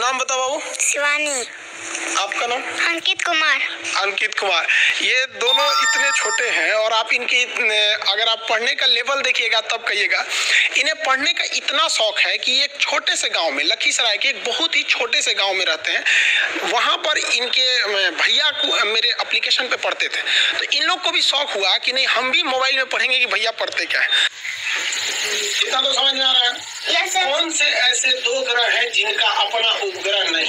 नाम बताओ बाबू। शिवानी। आपका नाम? अंकित कुमार। अंकित कुमार। ये दोनों इतने छोटे हैं और आप इनके अगर आप पढ़ने का लेवल देखिएगा तब कहिएगा। इन्हें पढ़ने का इतना शौक है कि एक छोटे से गांव में, लखीसराय के एक बहुत ही छोटे से गांव में रहते हैं। वहां पर इनके भैया को मेरे एप्लीकेशन पे पढ़ते थे, तो इन लोग को भी शौक हुआ कि नहीं हम भी मोबाइल में पढ़ेंगे कि भैया पढ़ते क्या है। इतना तो समझ में आ रहा है। कौन से ऐसे दो ग्रह हैं जिनका अपना उपग्रह नहीं?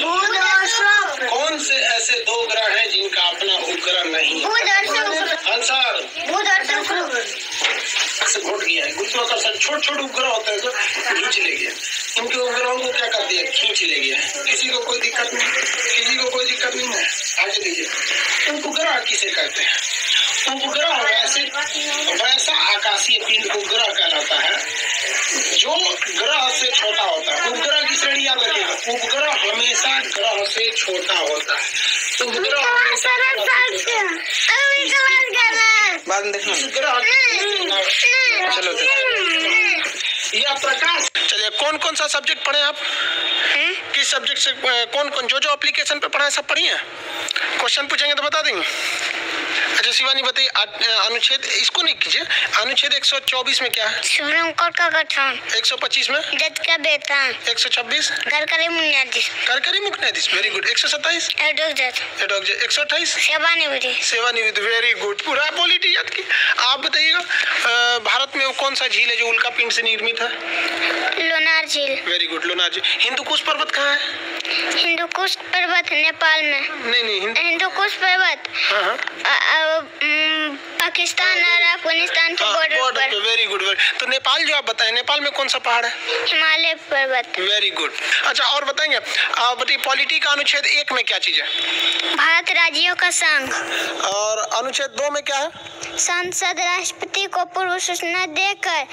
कौन से ऐसे दो ग्रह हैं जिनका अपना उपग्रह नहीं? आंसर ऐसे घुट गया है। गुरुत्वाकर्षण छोटे उपग्रह होते हैं जो खींच ले गया। इनके उपग्रहों को क्या कर दिया? खींच ले गया। किसी को कोई दिक्कत नहीं, किसी को कोई दिक्कत नहीं है। आगे देखिए उपग्रह किसे कहते हैं? उपग्रह वैसा आकाशीय पिंड उपग्रह कहलाता है जो ग्रह से छोटा होता है। उपग्रह की श्रेणी याद रखिएगा, उपग्रह हमेशा ग्रह से छोटा होता है। तो उपग्रह बाद में देखना। चलो यह प्रकाश। चलिए कौन कौन सा सब्जेक्ट पढ़े आप? किस सब्जेक्ट से कौन कौन जो एप्लीकेशन पे पढ़ा है सब पढ़ी है? क्वेश्चन पूछेंगे तो बता देंगे। अच्छा शिवानी बताइए, अनुच्छेद इसको नहीं कीजिए, अनुच्छेद 124 में क्या है? सुप्रीम कोर्ट का गठन। 125 में जज का वेतन। 126 सरकारी मुन्यादिश। कार्यकारी मुख्य न्यायाधीश, वेरी गुड। 127 एडहॉक जज। 128 सेवानिवृत्ति। सेवानिवृत्ति, वेरी गुड। पूरा पॉलिटी याद की। आप बताइएगा भारत में कौन सा झील है जो उल्का पिंड से निर्मित है? लोनार झील। वेरी गुड, लोनार झील। हिंदुकुश पर्वत कहाँ है? हिंदुकुश पर्वत नेपाल में। नहीं हिंदुकुश पर्वत पाकिस्तान और अफगानिस्तान के बॉर्डर पर। Very good. तो नेपाल जो आप बताएं, नेपाल में कौन सा पहाड़ है? हिमालय पर्वत। Very good. अच्छा और बताएंगे बताइए पॉलिटी का अनुच्छेद 1 में क्या चीज है? भारत राज्यों का संघ। और अनुच्छेद 2 में क्या है? संसद राष्ट्रपति को पूर्व सूचना देकर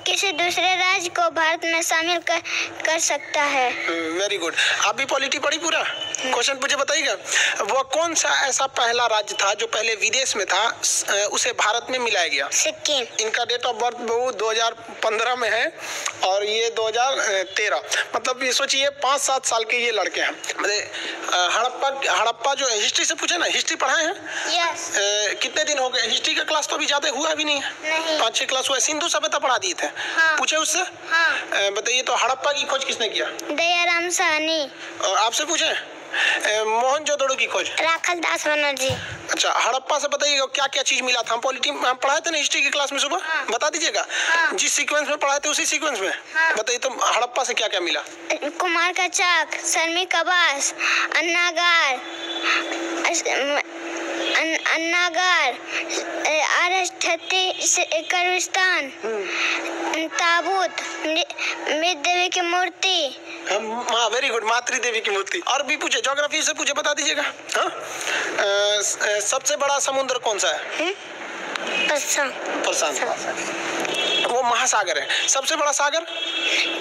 किसी दूसरे राज्य को भारत में शामिल कर सकता है। Very good. आप भी पॉलिटी पढ़ी पूरा? क्वेश्चन पूछे बताइएगा, वो कौन सा ऐसा पहला राज्य था जो पहले विदेश में था उसे भारत में मिलाया गया? सिक्किम। इनका डेट ऑफ बर्थ 2015 में है और ये 2013, मतलब ये सोचिए 5-7 साल के ये लड़के हैं। हड़प्पा जो हिस्ट्री से पूछे ना, हिस्ट्री पढ़ाए हैं? यस। कितने दिन हो गए? हिस्ट्री का क्लास तो अभी ज्यादा हुआ भी नहीं है। 5-6 क्लास हुआ। सिंधु सभ्यता पढ़ा दिए थे। हाँ। पूछे उससे? हाँ। बताइए तो हड़प्पा की खोज किसने किया? दयाराम साहनी। और आपसे पूछे मोहनजोदड़ो की खोज? राखल दास बनर्जी। अच्छा हड़प्पा से बताइएगा क्या क्या चीज मिला था? हम पॉलिटी हम पढ़ाए थे ना हिस्ट्री की क्लास में सुबह। हाँ। बता दीजिएगा। हाँ। जिस सीक्वेंस में पढ़ाए थे उसी सीक्वेंस में। हाँ। बताइए तो हड़प्पा से क्या क्या मिला? कुमार का चाक, श्रमिक आवास, अन्नागार, कब्रिस्तान, ताबूत, मृत देवी की मूर्ति। हाँ वेरी गुड, मातृ देवी की मूर्ति। और भी पूछे, ज्योग्राफी से पूछे बता दीजिएगा। हाँ सबसे बड़ा समुद्र कौन सा है? प्रशांत। वो महासागर है। सबसे बड़ा सागर?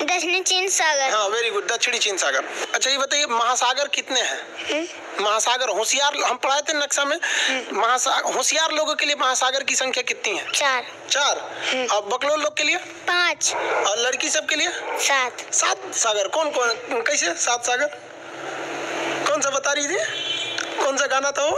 दक्षिणी चीन सागर। हाँ वेरी गुड, दक्षिणी चीन सागर। अच्छा ये बताइए महासागर कितने हैं? महासागर होशियार हम पढ़ाए थे नक्शा में। होशियार लोगों के लिए महासागर की संख्या कितनी है? 4। और बकलोल लोग के लिए? 5। और लड़की सब के लिए? 7 सागर। कौन कौन कैसे 7 सागर? कौन सा बता रही थी? कौन सा गाना था वो?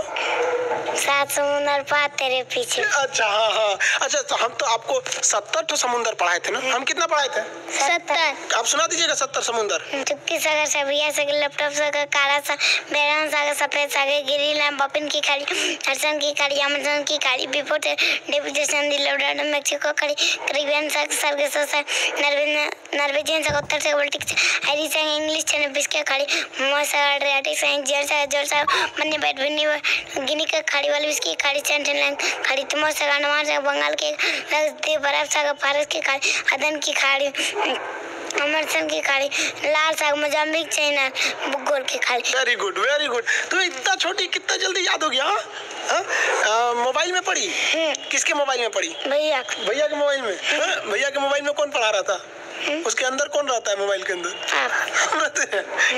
7 समुंदर पार तेरे पीछे। अच्छा हाँ। अच्छा तो हम तो आपको 70 तो समुंदर पढ़ाए थे ना। हम कितना पढ़ाए थे? 70। आप सुना दीजिएगा 70 समुंदर। चुप्पी सागर, सबिया सागर, लैपटॉप सागर, काला सागर, बैरन सागर, सफेद सागर, ग्रीनलैंड, बपिन की खाड़ी, हडसन की खाड़ी, अमेज़न की खाड़ी, बिफोर डेविडेशन, लॉर्डन, मेक्सिको खाड़ी, कैरिबियन सागर, सर्गेसो सागर, नॉर्वेजियन सागर, उत्तर सागर, बाल्टिक सागर, आयरिश सागर, इंग्लिश चैनल, बिस्किया खाड़ी, मोर सागर, एड्रियाटिक सागर, जॉर्ज सागर, मन्नी बैट, गिनी का खाड़ी, वाली बिस्की खाड़ी, सेंट्रल खाड़ी, तिमोर सागर, अंडमान सागर, बंगाल के बर्फ सागर, फारस की खाड़ी, अदन की खाड़ी, अमरसन की खाड़ी, लाल सागर, मोजाम्बिक, चाइना, बुग्गोल की खाड़ी। Very good very good. तो इतना छोटी कितना जल्दी याद हो गया? मोबाइल में पढ़ी? किसके मोबाइल में पढ़ी? भैया के मोबाइल में। भैया के मोबाइल में कौन पढ़ा रहा था? उसके अंदर कौन रहता है मोबाइल के अंदर?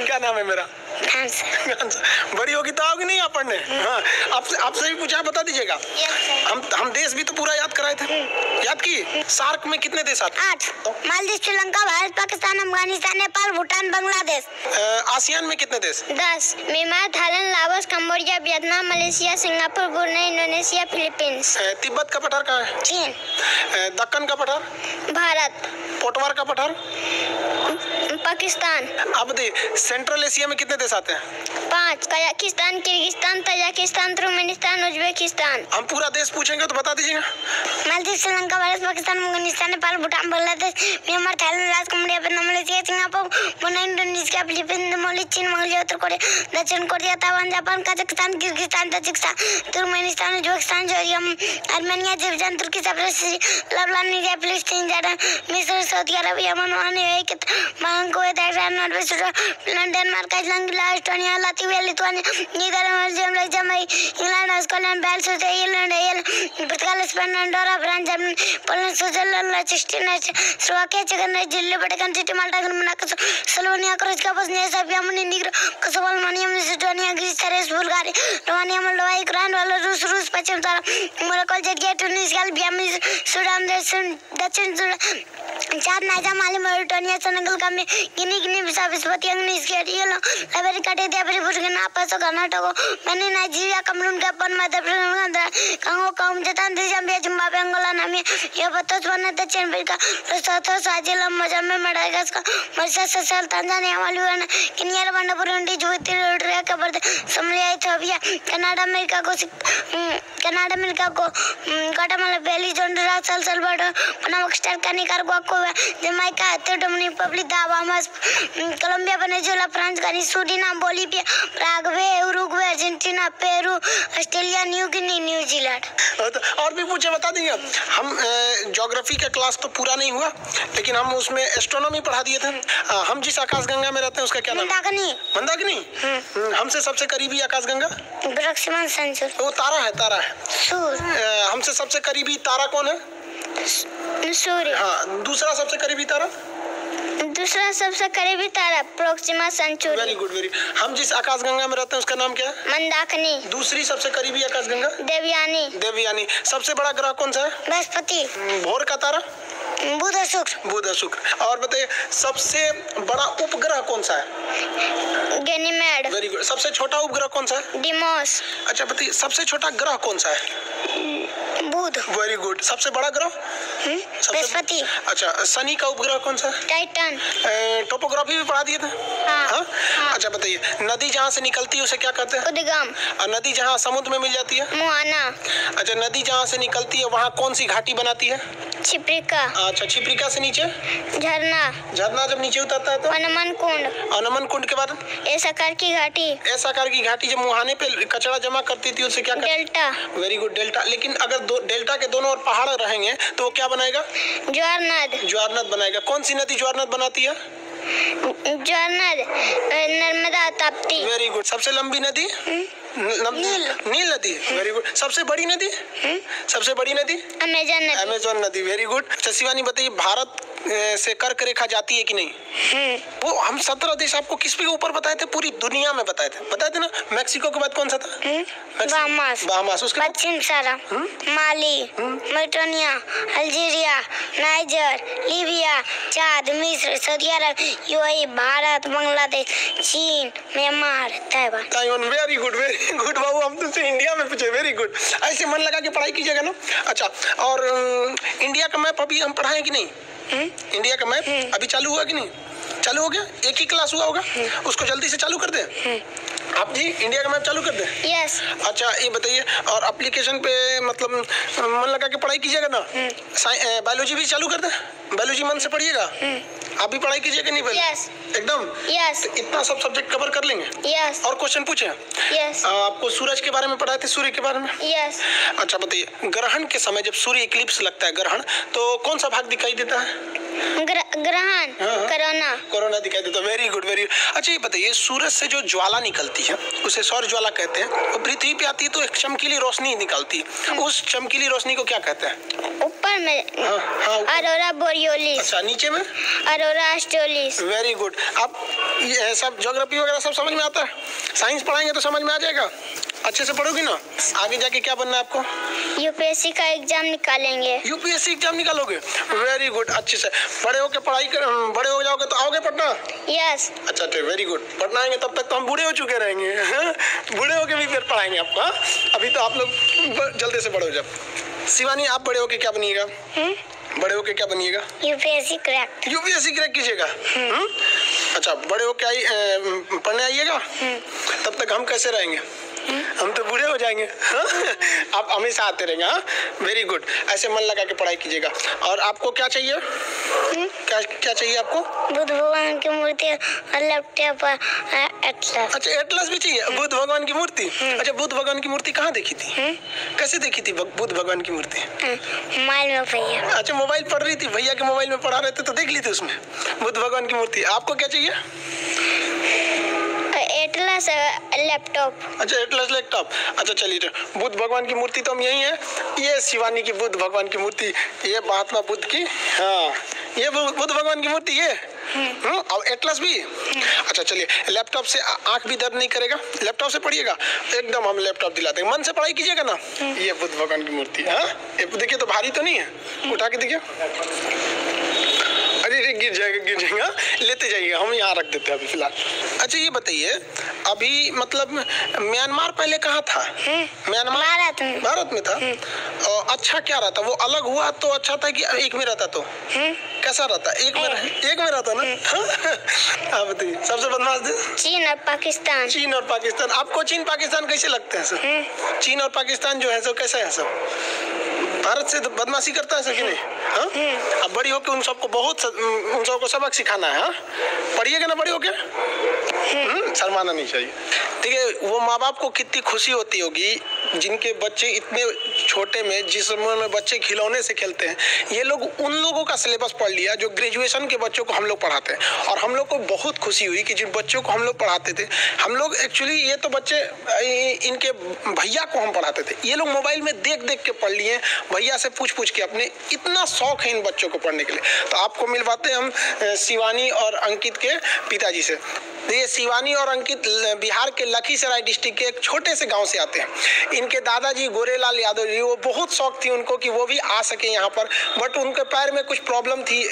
क्या नाम है मेरा? फ्रांस। बड़ी होगी तो आओगी नहीं यहाँ पढ़ने? हाँ, आपसे भी पूछा, बता दीजिएगा। हम देश भी तो पूरा याद कराए थे, याद की? सार्क में कितने देश आते? 8। मालदीव, श्रीलंका, भारत, पाकिस्तान, अफगानिस्तान, नेपाल, भूटान, बांग्लादेश। आसियान में कितने देश? 10। Myanmar, Thailand, Laos, Cambodia, Vietnam, Malaysia, Singapore, Brunei, Indonesia, Philippines. Tibet का पठार कहाँ है? चीन। दक्कन का पठार? भारत। पोटवार का पठार? पाकिस्तान। अब बताइए, सेंट्रल एशिया में कितने देश आते हैं? 5। Kazakhstan, Kyrgyzstan, Tajikistan, Turkmenistan, Uzbekistan. हम पूरा देश पूछेंगे तो बता दीजिएगा। Maldives, Sri Lanka, Bharat, Pakistan, Afghanistan, Nepal, Bhutan, Bangladesh, Myanmar, Thailand, Laos, Cambodia, Vietnam, Malaysia, Singapore, Brunei, Indonesia, Philippines, Maldives, चीन, मंगोलिया, उत्तर कोरिया, दक्षिण Korea, Taiwan, Japan, Kazakhstan, Kyrgyzstan, Tajikistan, Turkmenistan, Uzbekistan, Georgia, Armenia, Azerbaijan, तुर्की, साइप्रस, लेबनान, सीरिया, फिलिस्तीन, जॉर्डन, मिस्र, Saudi Arabia, Oman, UAE, Kuwait, Iran, Norway, Switzerland, Denmark, Iceland, Estonia, Latvia, Lithuania, Netherlands, Belgium, England, Scotland, Wales, Ireland, पुर्तगाल, Spain, Andorra, France, Germany, Poland, Switzerland, लिechtenstein, Slovakia, चेक, जिले, Vatican City, Malta, Monaco, Slovenia, Croatia, Bosnia, Serbia, Montenegro, Kosovo, Albania, Macedonia, Greece, Thrace, Bulgaria, Romania, Moldova, Ukraine, Belarus, रूस, पश्चिम Timor, Morocco, Algeria, Tunisia, Albania, Sudan, दक्षिण Sudan, Chad, Niger, Mali, Mauritania, Senegal, Gambia, Guinea, Bissau, Eswatini, Niger, Liberia, काइबेरिया, Burkina Faso, Karnataka, Benin, Nigeria, Cameroon, Gabon, Madhya Pradesh, Congo, कामरून, Zambia, Zimbabwe, Angola, Namibia, Botswana, दक्षिण Africa, Lesotho, Swaziland, Mozambique, Madagascar, Mauritius, Seychelles, Tanzania, Maldives, Kenya, Rwanda, Burundi, Djibouti, Eritrea, Cape Verde, Somalia, Ethiopia, Canada, America, Guatemala, Belize, Honduras, El Salvador, Panama, Costa Rica, Nicaragua, Cuba, Jamaica, Dominican Republic, Bahamas, Colombia, Venezuela, France, गानी, Suriname, Bolivia, Paraguay, Uruguay, Argentina, Peru, Australia, New Guinea, New Zealand. और भी पूछे, बता देंगे। हम geography का class तो पूरा नहीं हुआ, लेकिन हम उसमें एस्ट्रोनॉमी पढ़ा दिए थे। हम जिस आकाशगंगा में रहते हैं उसका क्या नाम? मंदाकिनी। हमसे सबसे करीबी आकाशगंगा? Proxima Centauri. वो तारा है। हमसे सबसे करीबी तारा कौन है? सूर्य। हाँ, दूसरा सबसे करीबी तारा? Proxima Centauri. Very good. हम जिस आकाशगंगा में रहते हैं उसका नाम क्या है? मंदाकिनी। दूसरी सबसे करीबी आकाशगंगा? देवयानी। सबसे बड़ा ग्रह कौन सा है? बृहस्पति। भोर का तारा? बुध और शुक्र। और बताइए, सबसे बड़ा उपग्रह कौन सा है? गैनीमेड। Very good. सबसे छोटा उपग्रह कौन सा है? डिमोस। अच्छा बताइए, सबसे छोटा ग्रह कौन सा है? बुध। Very good. सबसे बड़ा ग्रह? बृहस्पति। अच्छा, शनि का उपग्रह कौन सा है? टाइटन। टोपोग्राफी भी पढ़ा दिए थे। हाँ। अच्छा बताइए, नदी जहाँ से निकलती है उसे क्या कहते हैं? उद्गम। और नदी जहाँ समुद्र में मिल जाती है? मुहाना। अच्छा, नदी जहाँ से निकलती है वहाँ कौन सी घाटी बनाती है? क्षिप्रिका। अच्छा, क्षिप्रिका से नीचे? झरना जब नीचे उतरता है तो? अनमन कुंड के बाद? एस आकार की घाटी। जब मुहाने पे कचरा जमा करती थी उसे क्या कहते हैं? डेल्टा। Very good, delta. लेकिन अगर डेल्टा के दोनों ओर पहाड़ रहेंगे तो वो क्या बनाएगा? ज्वार नद बनाएगा। कौन सी नदी ज्वार नद बनाती है? नर्मदा, ताप्ती। Very good. सबसे लंबी नदी? नील नदी। Very good. सबसे बड़ी नदी? अमेज़न नदी। Very good. अच्छा शिवानी बताइए, भारत से कर्क रेखा जाती है कि नहीं? वो हम 17 देश आपको किस पे ऊपर बताए थे? पूरी दुनिया में बताए थे ना। मैक्सिको के बाद कौन सा था? बहामास। उसके पश्चिम सहारा, माली, मॉरिटानिया, अल्जीरिया, नाइजर, लीबिया, चाद, मिस्र, सऊदी अरब, यूएई, भारत, बांग्लादेश, चीन, म्यांमार, ताइवान। वेरी गुड बाबू, हम तुमसे इंडिया में पूछे। Very good. ऐसे मन लगा के पढ़ाई कीजिएगा ना। अच्छा, और इंडिया का मैप अभी हम पढ़ाएं कि नहीं? इंडिया का मैप अभी चालू हुआ कि नहीं? चालू हो गया। एक ही क्लास हुआ होगा, उसको जल्दी से चालू कर दे। आप जी इंडिया का मैप चालू कर दे। यस। अच्छा ये बताइए, और एप्लीकेशन पे मतलब मन लगा के पढ़ाई कीजिएगा ना। बायोलॉजी भी चालू कर दे। बायोलॉजी मन से पढ़िएगा। आप भी पढ़ाई कीजिएगा नहीं पहले? यस। एकदम? यस। तो इतना सब सब्जेक्ट कवर कर लेंगे? यस। और क्वेश्चन पूछे? यस। आपको सूरज के बारे में पढ़ाए थे, सूर्य के बारे में? यस। अच्छा बताइए, ग्रहण के समय जब सूर्य इक्लिप्स लगता है, ग्रहण, तो कौन सा भाग दिखाई देता है? ग्रहण, कोरोना दिखाई देता। Very good, very. अच्छा ये बताइए, सूरज से जो ज्वाला निकलती है उसे सौर ज्वाला कहते हैं, और पृथ्वी पे आती है तो एक चमकीली रोशनी निकलती है, उस चमकीली रोशनी को क्या कहते हैं? ऊपर में अरोरा बोरियोलिस। अच्छा, नीचे में अरोरा ऑस्ट्रेलिस। Very good. आप ये सब ज्योग्राफी वगैरह सब समझ में आता है? साइंस पढ़ाएंगे तो समझ में आ जाएगा, अच्छे से पढ़ोगी ना। आगे जाके क्या बनना है आपको? यूपीएससी का एग्जाम निकालेंगे। यूपीएससी एग्जाम निकालोगे? वेरी गुड, अच्छे से। बड़े होके बड़े हो जाओगे तो आओगे पटना? यस। अच्छा ठीक, वेरी गुड। पटना आएंगे तब तक तो हम बूढ़े हो चुके रहेंगे। बूढ़े होके भी फिर पढ़ाएंगे आपको। अभी तो आप लोग जल्दी से बड़े हो जाओ। शिवानी, आप बड़े होके क्या बनिएगा? बड़े होके क्या बनिएगा? UPSC crack. यूपीएससी क्रैक कीजिएगा? अच्छा, बड़े होके पढ़ने आइएगा। तब तक हम कैसे रहेंगे? हम तो बूढ़े हो जाएंगे। आप हमेशा आते रहेंगे। हाँ, वेरी गुड। ऐसे मन लगा के पढ़ाई कीजिएगा। और आपको क्या चाहिए? क्या चाहिए आपको? बुद्ध भगवान की मूर्ति और लैपटॉप और एटलस। अच्छा, एटलस भी चाहिए? बुद्ध भगवान की मूर्ति? अच्छा, बुद्ध भगवान की मूर्ति कहाँ देखी थी? कैसे देखी थी बुद्ध भगवान की मूर्ति? मोबाइल में भैया। अच्छा, मोबाइल पढ़ रही थी, भैया के मोबाइल में पढ़ा रहे थे तो देख ली थी उसमें बुद्ध भगवान की मूर्ति। आपको क्या चाहिए? Atlas laptop. अच्छा, एटलस लैपटॉप। अच्छा चलिए, बुद्ध भगवान की मूर्ति तो हम यही है। ये शिवानी की बुद्ध भगवान की मूर्ति, ये महात्मा बुद्ध की। हाँ, ये बुद्ध भगवान की मूर्ति ये। और एटलस भी। अच्छा चलिए, लैपटॉप से आंख भी दर्द नहीं करेगा? लैपटॉप से पढ़िएगा एकदम, हम लैपटॉप दिलाते हैं। मन से पढ़ाई कीजिएगा ना। ये बुद्ध भगवान की मूर्ति। हाँ, देखिए तो भारी तो नहीं है, उठा के देखिए। अरे गिर जाएगा, लेते जाइएगा, हम यहाँ रख देते हैं अभी फिलहाल। अच्छा ये बताइए, अभी मतलब म्यांमार पहले कहाँ था? म्यांमार भारत में था। और अच्छा क्या रहता? वो अलग हुआ तो अच्छा था कि एक में रहता तो कैसा रहता? एक में रहता ना। हाँ बताइए, सबसे बदमाश देश? चीन और पाकिस्तान। चीन और पाकिस्तान। आपको चीन पाकिस्तान कैसे लगते हैं सर? चीन और पाकिस्तान जो है सो कैसा है सब? भारत से तो बदमाशी करता है सर कि नहीं? हाँ, अब बड़ी होके उन सबको सबक सिखाना है। हाँ, पढ़िएगा ना बड़ी होके। शर्माना नहीं चाहिए। ठीक है, वो माँ बाप को कितनी खुशी होती होगी जिनके बच्चे इतने छोटे में, जिस उम्र में बच्चे खिलौने से खेलते हैं, ये लोग उन लोगों का सिलेबस पढ़ लिया जो ग्रेजुएशन के बच्चों को हम लोग पढ़ाते हैं। और हम लोग को बहुत खुशी हुई कि जिन बच्चों को हम लोग पढ़ाते थे, हम लोग एक्चुअली ये तो बच्चे इनके भैया को हम पढ़ाते थे, ये लोग मोबाइल में देख देख के पढ़ लिए, भैया से पूछ के। अपने इतना शौक है इन बच्चों को पढ़ने के लिए। तो आपको मिलवाते हैं हम शिवानी और अंकित के पिताजी से। ये शिवानी और अंकित बिहार के लखीसराय डिस्ट्रिक्ट के एक छोटे से गांव से आते हैं। इनके दादाजी गोरेलाल यादव जी, वो बहुत शौक थी उनको कि वो भी आ सके यहाँ पर, बट उनके पैर में कुछ प्रॉब्लम थी,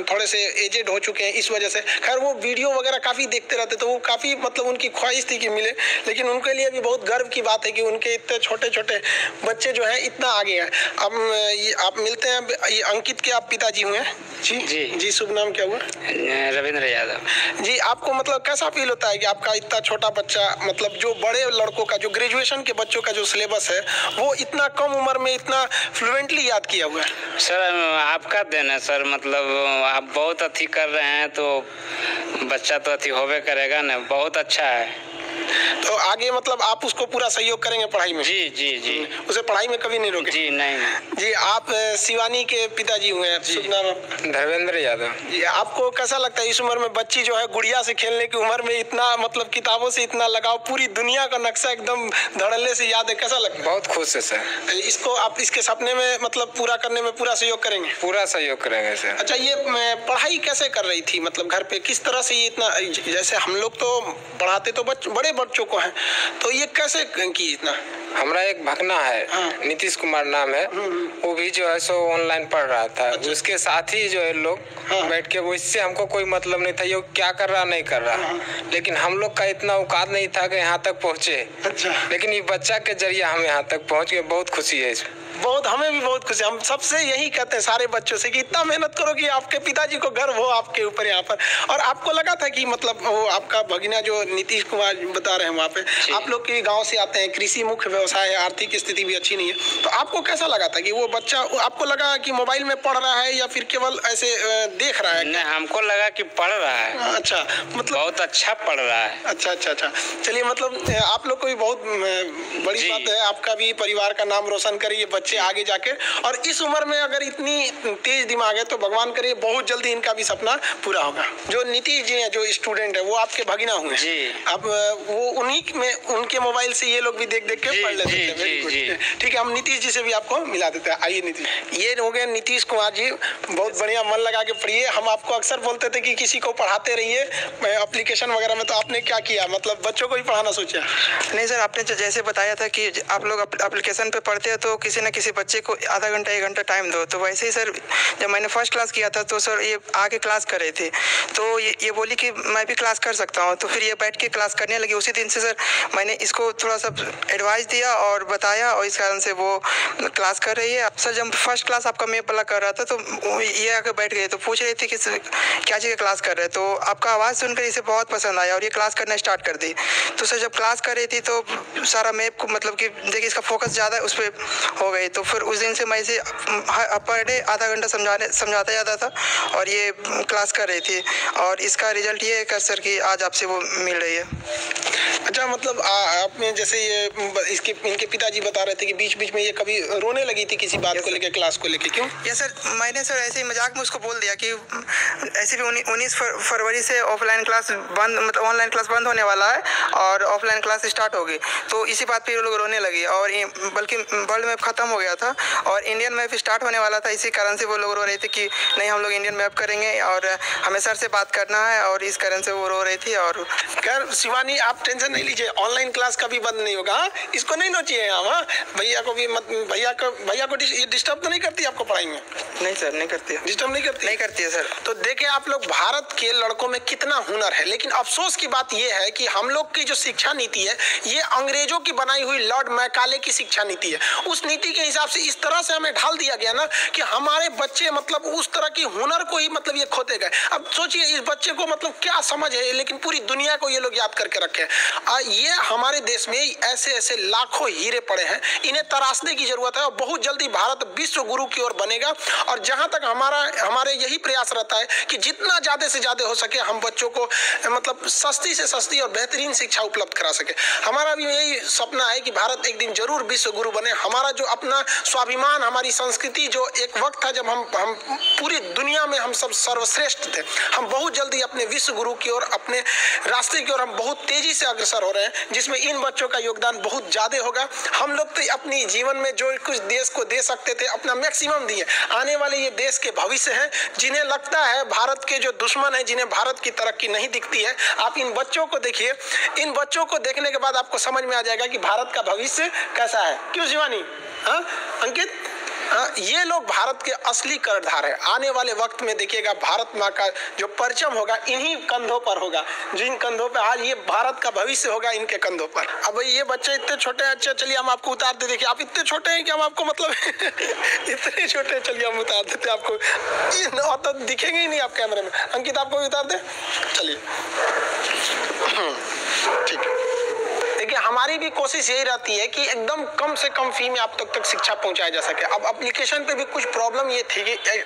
थोड़े से एजेड हो चुके हैं, इस वजह से। खैर वो वीडियो वगैरह काफ़ी देखते रहते, तो वो काफ़ी मतलब उनकी ख्वाहिश थी कि मिले। लेकिन उनके लिए भी बहुत गर्व की बात है कि उनके इतने छोटे छोटे बच्चे जो हैं इतना आगे हैं। अब आप मिलते हैं, ये अंकित के आप पिताजी हुए हैं? जी, शुभ नाम क्या हुआ? रविंद्र यादव जी। आपको मतलब कैसा फील होता है कि आपका इतना छोटा बच्चा, मतलब जो बड़े लड़कों का, जो ग्रेजुएशन के बच्चों का जो सिलेबस है, वो इतना कम उम्र में इतना फ्लुएंटली याद किया हुआ है? सर आपका देन है सर, मतलब आप बहुत अथी कर रहे हैं तो बच्चा तो अथी होवे करेगा ना, बहुत अच्छा है। तो आगे मतलब आप उसको पूरा सहयोग करेंगे पढ़ाई में? जी। उसे पढ़ाई में कभी नहीं रोके? जी नहीं। जी, आप शिवानी के पिताजी हुए हैं, शुभ नाम? धर्मेंद्र यादव जी। आपको कैसा लगता है इस उम्र में बच्ची जो है गुड़िया से खेलने की उम्र में इतना मतलब किताबों से इतना लगाव, पूरी दुनिया का नक्शा एकदम धड़ल्ले से याद है, कैसा लगता है? बहुत खुश है सर। इसको आप इसके सपने में मतलब पूरा करने में पूरा सहयोग करेंगे? पूरा सहयोग करेंगे सर। अच्छा, ये पढ़ाई कैसे कर रही थी, मतलब घर पे किस तरह से ये इतना, जैसे हम लोग तो पढ़ाते तो बड़े बच्चों को हैं, तो ये कैसे की इतना? हमारा एक भगना है, हाँ। नीतीश कुमार नाम है, वो भी जो है सो ऑनलाइन पढ़ रहा था। अच्छा। उसके साथ ही जो है लोग बैठ के, वो इससे हमको कोई मतलब नहीं था ये क्या कर रहा नहीं कर रहा, लेकिन हम लोग का इतना औकात नहीं था कि यहाँ तक पहुँचे। अच्छा। लेकिन ये बच्चा के जरिए हम यहाँ तक पहुँच गए, बहुत खुशी है इसमें। बहुत, हमें भी बहुत खुशी। हम सबसे यही कहते हैं सारे बच्चों से कि इतना मेहनत करो कि आपके पिताजी को गर्व हो आपके ऊपर यहाँ पर। और आपको लगा था कि मतलब वो आपका भगिना जो नीतीश कुमार बता रहे हैं वहाँ पे, आप लोग के गांव से आते हैं, कृषि मुख्य व्यवसाय है, आर्थिक स्थिति भी अच्छी नहीं है, तो आपको कैसा लगा था कि वो बच्चा, आपको लगा कि मोबाइल में पढ़ रहा है या फिर केवल ऐसे देख रहा है? नहीं, हमको लगा कि पढ़ रहा है। अच्छा, मतलब बहुत अच्छा पढ़ रहा है। अच्छा। चलिए, मतलब आप लोग को भी बहुत बड़ी बात है, आपका भी परिवार का नाम रोशन करे ये बच्चा बच्चे आगे जाके, और इस उम्र में अगर इतनी तेज दिमाग है तो भगवान करे बहुत जल्दी इनका भी सपना पूरा होगा। जो नीतीश जी हैं, जो स्टूडेंट है, वो आपके भगिना हुए जी। अब वो उन्हीं में उनके मोबाइल से ये लोग भी देख देख के पढ़ लेते थे। ठीक है, हम नीतीश जी से भी आपको मिला देते हैं। आइए नीतीश, ये हो गए नीतीश कुमार जी, बहुत बढ़िया, मन लगा के पढ़िए। हम आपको अक्सर बोलते थे कि किसी को पढ़ाते रहिए एप्लीकेशन वगैरह में, तो आपने क्या किया, मतलब बच्चों को ही पढ़ाना सोचा? नहीं सर, आपने जैसे बताया था कि आप लोग एप्लीकेशन पे पढ़ते हैं तो किसी न किसी बच्चे को आधा घंटा 1 घंटा टाइम दो। तो वैसे ही सर, जब मैंने फर्स्ट क्लास किया था तो सर ये आके क्लास कर रहे थे, तो ये बोली कि मैं भी क्लास कर सकता हूँ, तो फिर ये बैठ के क्लास करने लगी। उसी दिन से सर मैंने इसको थोड़ा सा एडवाइस दिया और बताया, और इस कारण से वो क्लास कर रही है। सर जब फर्स्ट क्लास आपका मैप वाला कर रहा था तो ये आकर बैठ गए, तो पूछ रही थी कि क्या चीज़ क्लास कर रहे हैं, तो आपका आवाज़ सुनकर इसे बहुत पसंद आया और ये क्लास करना स्टार्ट कर दी। तो सर जब क्लास कर रही थी तो सारा मैप को मतलब कि देखिए इसका फोकस ज़्यादा उस पर हो गई, तो फिर उस दिन से मैं इसे पर डे आधा घंटा समझाता जाता था और ये क्लास कर रही थी, और इसका रिजल्ट ये है सर कि आज आपसे वो मिल रही है। अच्छा, मतलब आपने जैसे ये इनके पिताजी बता रहे थे कि बीच बीच में ये कभी रोने लगी थी किसी बात को लेकर, क्लास को लेकर, क्यों? या सर मैंने सर ऐसे ही मजाक में उसको बोल दिया कि ऐसे भी 19 फरवरी से ऑफलाइन क्लास बंद, मतलब ऑनलाइन क्लास बंद होने वाला है और ऑफलाइन क्लास स्टार्ट होगी। तो इसी बात पे ये लोग रोने लगे, और बल्कि वर्ल्ड मैप ख़त्म हो गया था और इंडियन मैप स्टार्ट होने वाला था। इसी कारण से वो लोग रो रहे थे कि नहीं, हम लोग इंडियन मैप करेंगे और हमें सर से बात करना है, और इस कारण से वो रो रही थी। और खैर शिवानी, आप टेंशन नहीं लीजिए, ऑनलाइन क्लास कभी बंद नहीं होगा। इसको नहीं नोचिए हम, भैया को भी मत, भैया को डिस्टर्ब तो नहीं करती आपको पढ़ाई में? नहीं सर, नहीं करती है। डिस्टर्ब नहीं करती? नहीं करती है सर। तो देखें आप लोग, भारत के लड़कों में कितना हुनर है, लेकिन अफसोस की बात यह है कि हम लोग की जो शिक्षा नीति है ये अंग्रेजों की बनाई हुई लॉर्ड मैकाले की शिक्षा नीति है। उस नीति के हिसाब से इस तरह से हमें ढाल दिया गया ना कि हमारे बच्चे मतलब उस तरह की हुनर को ही मतलब ये खोते गए। अब सोचिए इस बच्चे को मतलब क्या समझ है, लेकिन पूरी दुनिया को ये लोग याद करके रखे हैं। ये हमारे देश में ऐसे ऐसे लाखों हीरे पड़े हैं, इन्हें तराशने की जरूरत है और बहुत जल्दी भारत विश्व गुरु की ओर बनेगा। और जहां तक हमारे यही प्रयास रहता है कि जितना ज्यादा से ज्यादा हो सके हम बच्चों को मतलब सस्ती से सस्ती और बेहतरीन शिक्षा उपलब्ध करा सके। हमारा भी यही सपना है कि भारत एक दिन जरूर विश्व गुरु बने। हमारा जो अपना स्वाभिमान, हमारी संस्कृति, जो एक वक्त था जब हम पूरी दुनिया में हम सब सर्वश्रेष्ठ थे, हम बहुत जल्दी अपने विश्व गुरु की ओर, अपने रास्ते की ओर हम बहुत तेजी से अग्रसर हो रहे हैं, जिसमें इन बच्चों का योगदान बहुत ज्यादा होगा। हम लोग तो अपनी जीवन में जो कुछ देश को दे सकते थे अपना मैक्सिमम दिए। आने वाले ये देश के भविष्य हैं, जिन्हें लगता है भारत के जो दुश्मन है, जिन्हें भारत की तरक्की नहीं दिखती है, आप इन बच्चों को देखिए। इन बच्चों को देखने के बाद आपको समझ में आ जाएगा कि भारत का भविष्य कैसा है। क्यों शिवानी? हाँ अंकित, ये लोग भारत के असली कर्णधार है। आने वाले वक्त में देखिएगा भारत माँ का जो परचम होगा इन्हीं कंधों पर होगा, जिन कंधों पर आज ये भारत का भविष्य होगा, इनके कंधों पर। अब ये बच्चे इतने छोटे हैं, अच्छा चलिए हम आपको उतार दे। देखिए आप इतने छोटे हैं कि हम आपको मतलब इतने छोटे, चलिए हम उतार देते आपको, तो दिखेंगे ही नहीं आप कैमरे में। अंकित आपको भी उतार दे, चलिए ठीक है। देखिए हमारी भी कोशिश यही रहती है कि एकदम कम से कम फी में आप तक शिक्षा पहुंचाया जा सके। अब एप्लीकेशन पे भी कुछ प्रॉब्लम ये थी कि